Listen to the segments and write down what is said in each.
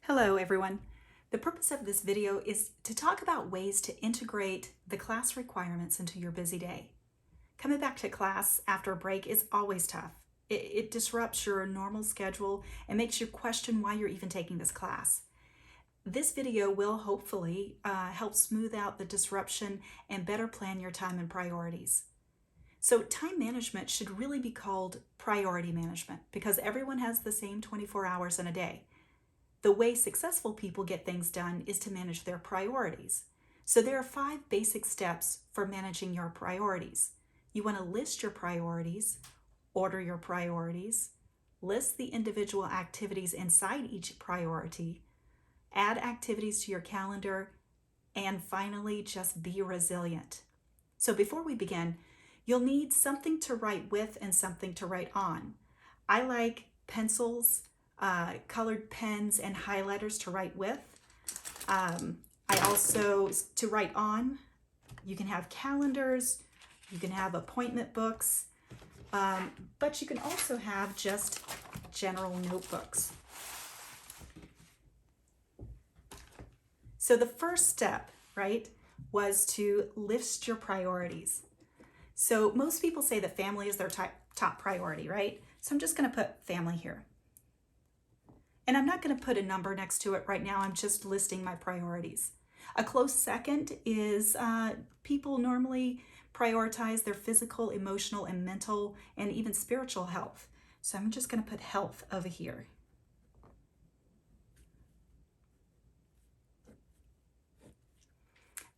Hello everyone. The purpose of this video is to talk about ways to integrate the class requirements into your busy day. Coming back to class after a break is always tough. It disrupts your normal schedule and makes you question why you're even taking this class. This video will hopefully help smooth out the disruption and better plan your time and priorities. So time management should really be called priority management because everyone has the same 24 hours in a day. The way successful people get things done is to manage their priorities. So there are 5 basic steps for managing your priorities. You want to list your priorities, order your priorities, list the individual activities inside each priority, add activities to your calendar, and finally, just be resilient. So before we begin, you'll need something to write with and something to write on. I like pencils, colored pens, and highlighters to write with. I also, to write on, you can have calendars, you can have appointment books, but you can also have just general notebooks. So the first step, right, was to list your priorities. So most people say that family is their top priority, right? So I'm just going to put family here. And I'm not going to put a number next to it right now. I'm just listing my priorities. A close second is people normally prioritize their physical, emotional, and mental, and even spiritual health. So I'm just going to put health over here.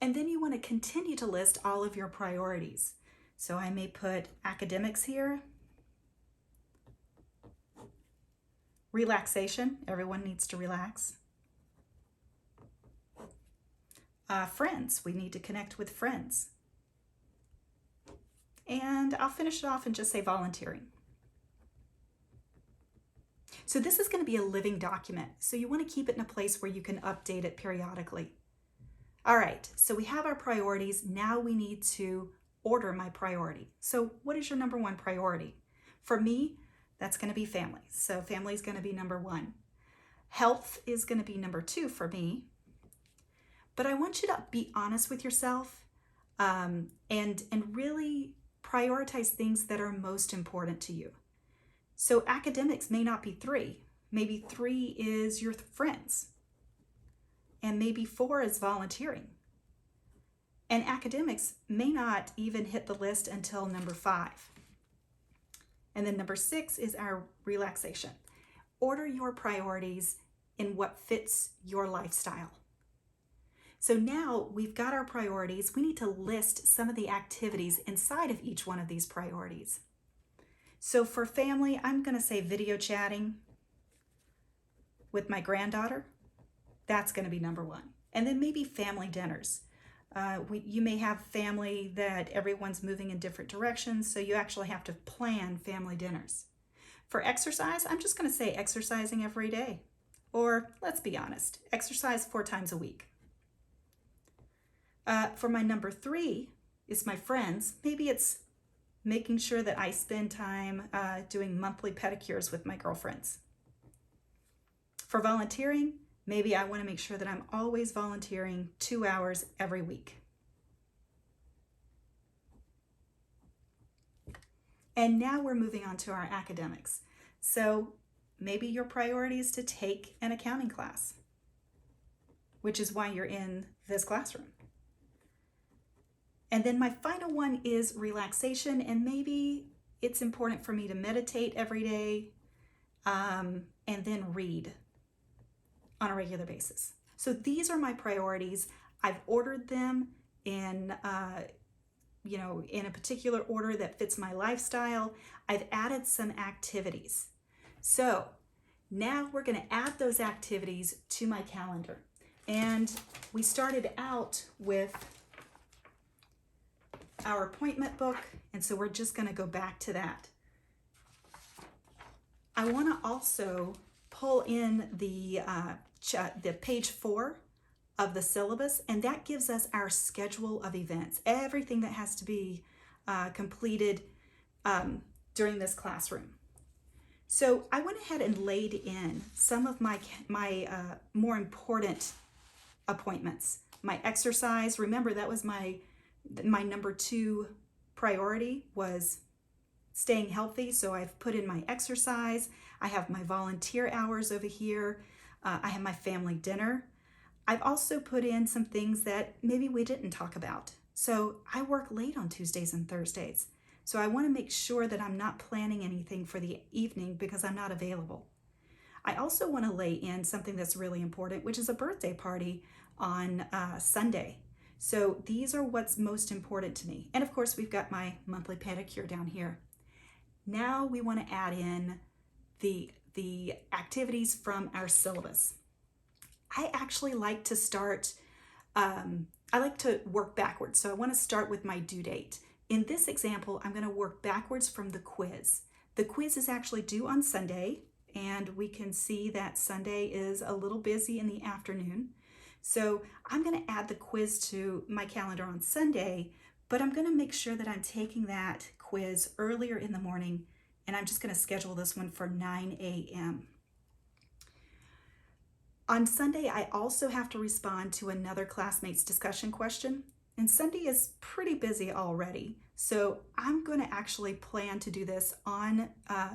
And then you want to continue to list all of your priorities. So I may put academics here. Relaxation, everyone needs to relax. Friends, we need to connect with friends. And I'll finish it off and just say volunteering. So this is going to be a living document, so you want to keep it in a place where you can update it periodically. All right, so we have our priorities. Now we need to order my priority. So what is your number one priority? For me, that's going to be family. So family is going to be number 1. Health is going to be number 2 for me. But I want you to be honest with yourself and really prioritize things that are most important to you. So academics may not be 3. Maybe 3 is your friends. And maybe 4 is volunteering. And academics may not even hit the list until number 5. And then number 6 is our relaxation. Order your priorities in what fits your lifestyle. So now we've got our priorities. We need to list some of the activities inside of each one of these priorities. So for family, I'm going to say video chatting with my granddaughter. That's going to be number 1. And then maybe family dinners. You may have family that everyone's moving in different directions, so you actually have to plan family dinners. For exercise, I'm just going to say exercising every day. Or, let's be honest, exercise 4 times a week. For my number 3 is my friends. Maybe it's making sure that I spend time doing monthly pedicures with my girlfriends. For volunteering, maybe I want to make sure that I'm always volunteering 2 hours every week. And now we're moving on to our academics. So maybe your priority is to take an accounting class, which is why you're in this classroom. And then my final one is relaxation, and maybe it's important for me to meditate every day and then read on a regular basis. So these are my priorities. I've ordered them in in a particular order that fits my lifestyle. I've added some activities. So now we're going to add those activities to my calendar. And we started out with our appointment book, and so we're just going to go back to that. I want to also pull in the page 4 of the syllabus, and that gives us our schedule of events, everything that has to be completed during this classroom. So I went ahead and laid in some of my more important appointments. My exercise, remember that was my number 2 priority was staying healthy. So I've put in my exercise. I have my volunteer hours over here. I have my family dinner. I've also put in some things that maybe we didn't talk about. So I work late on Tuesdays and Thursdays. So I want to make sure that I'm not planning anything for the evening because I'm not available. I also want to lay in something that's really important, which is a birthday party on Sunday. So these are what's most important to me. And of course, we've got my monthly pedicure down here. Now we want to add in the activities from our syllabus. I actually like to start, I like to work backwards. So I want to start with my due date. In this example, I'm going to work backwards from the quiz. The quiz is actually due on Sunday, and we can see that Sunday is a little busy in the afternoon. So I'm going to add the quiz to my calendar on Sunday, but I'm going to make sure that I'm taking that quiz earlier in the morning, and I'm just going to schedule this one for 9 a.m. On Sunday, I also have to respond to another classmate's discussion question, and Sunday is pretty busy already. So I'm going to actually plan to do this on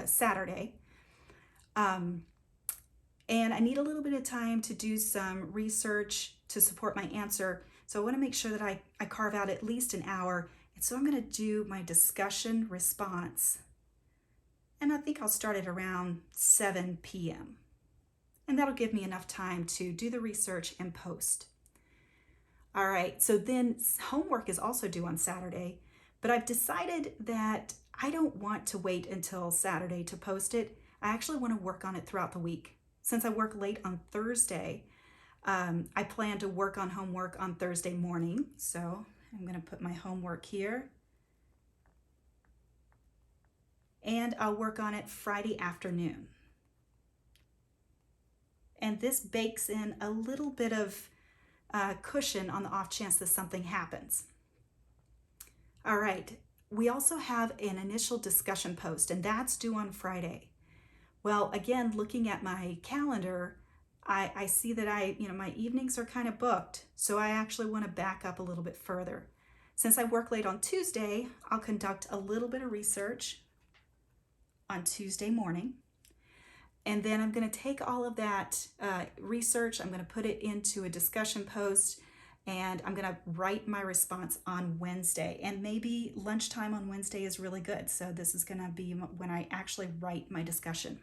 Saturday. And I need a little bit of time to do some research to support my answer. So I want to make sure that I carve out at least an hour. And so I'm going to do my discussion response. And I think I'll start at around 7 p.m. And that'll give me enough time to do the research and post. All right, so then homework is also due on Saturday, but I've decided that I don't want to wait until Saturday to post it. I actually want to work on it throughout the week. Since I work late on Thursday, I plan to work on homework on Thursday morning. So I'm going to put my homework here. And I'll work on it Friday afternoon. And this bakes in a little bit of cushion on the off chance that something happens. All right, we also have an initial discussion post, and that's due on Friday. Well, again, looking at my calendar, I see that my evenings are kind of booked, so I actually want to back up a little bit further. Since I work late on Tuesday, I'll conduct a little bit of research on Tuesday morning. And then I'm going to take all of that research, I'm going to put it into a discussion post, and I'm going to write my response on Wednesday. And maybe lunchtime on Wednesday is really good. So this is going to be when I actually write my discussion.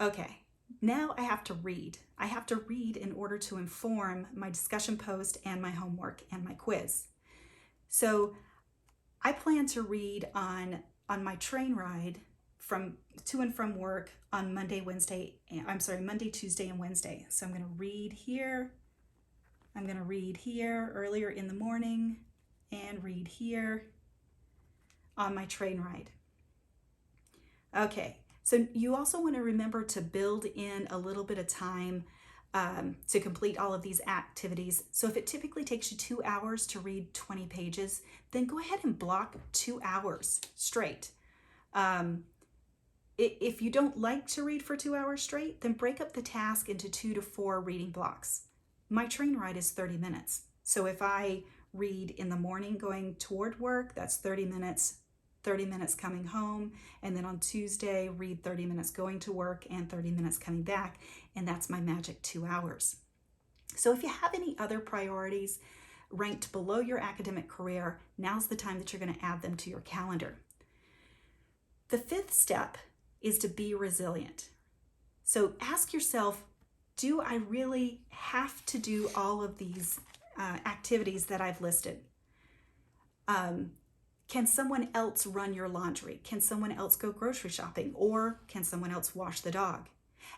Okay, now I have to read. I have to read in order to inform my discussion post and my homework and my quiz. So I plan to read on my train ride to and from work on Monday, Tuesday, and Wednesday. So I'm going to read here. I'm going to read here earlier in the morning and read here on my train ride. Okay, so you also want to remember to build in a little bit of time to complete all of these activities. So if it typically takes you 2 hours to read 20 pages, then go ahead and block 2 hours straight. If you don't like to read for 2 hours straight, then break up the task into 2 to 4 reading blocks. My train ride is 30 minutes. So if I read in the morning going toward work, that's 30 minutes, 30 minutes coming home. And then on Tuesday, read 30 minutes going to work and 30 minutes coming back. And that's my magic 2 hours. So if you have any other priorities ranked below your academic career, now's the time that you're going to add them to your calendar. The 5th step is to be resilient. So ask yourself, do I really have to do all of these activities that I've listed? Can someone else run your laundry? Can someone else go grocery shopping? Or can someone else wash the dog?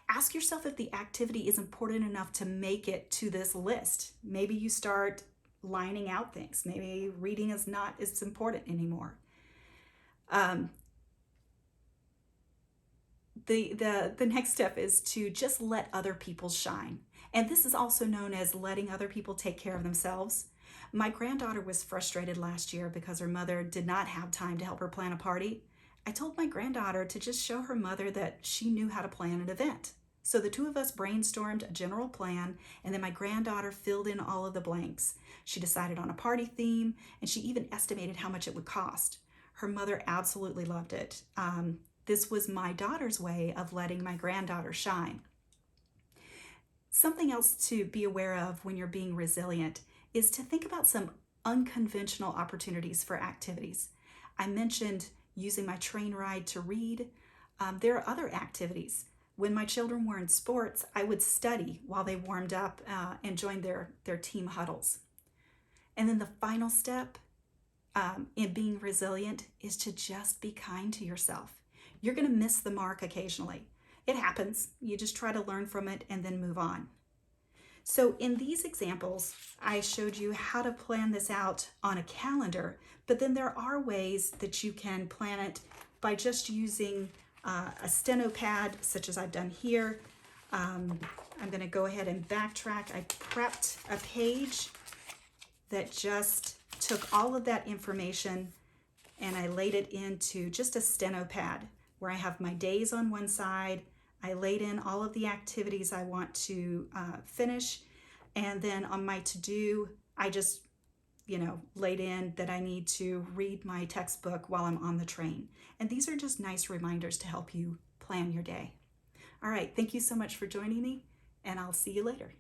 Ask yourself if the activity is important enough to make it to this list. Maybe you start lining out things. Maybe reading is not as important anymore. The next step is to just let other people shine. And this is also known as letting other people take care of themselves. My granddaughter was frustrated last year because her mother did not have time to help her plan a party. I told my granddaughter to just show her mother that she knew how to plan an event. So the two of us brainstormed a general plan, and then my granddaughter filled in all of the blanks. She decided on a party theme, and she even estimated how much it would cost. Her mother absolutely loved it. This was my daughter's way of letting my granddaughter shine. Something else to be aware of when you're being resilient is to think about some unconventional opportunities for activities. I mentioned using my train ride to read. There are other activities. When my children were in sports, I would study while they warmed up and joined their team huddles. And then the final step in being resilient is to just be kind to yourself. You're going to miss the mark occasionally. It happens. You just try to learn from it and then move on. So in these examples, I showed you how to plan this out on a calendar, but then there are ways that you can plan it by just using a steno pad, such as I've done here. I'm going to go ahead and backtrack. I prepped a page that just took all of that information and I laid it into just a steno pad where I have my days on one side. I laid in all of the activities I want to finish, and then on my to-do, I just laid in that I need to read my textbook while I'm on the train. And these are just nice reminders to help you plan your day. All right, thank you so much for joining me, and I'll see you later.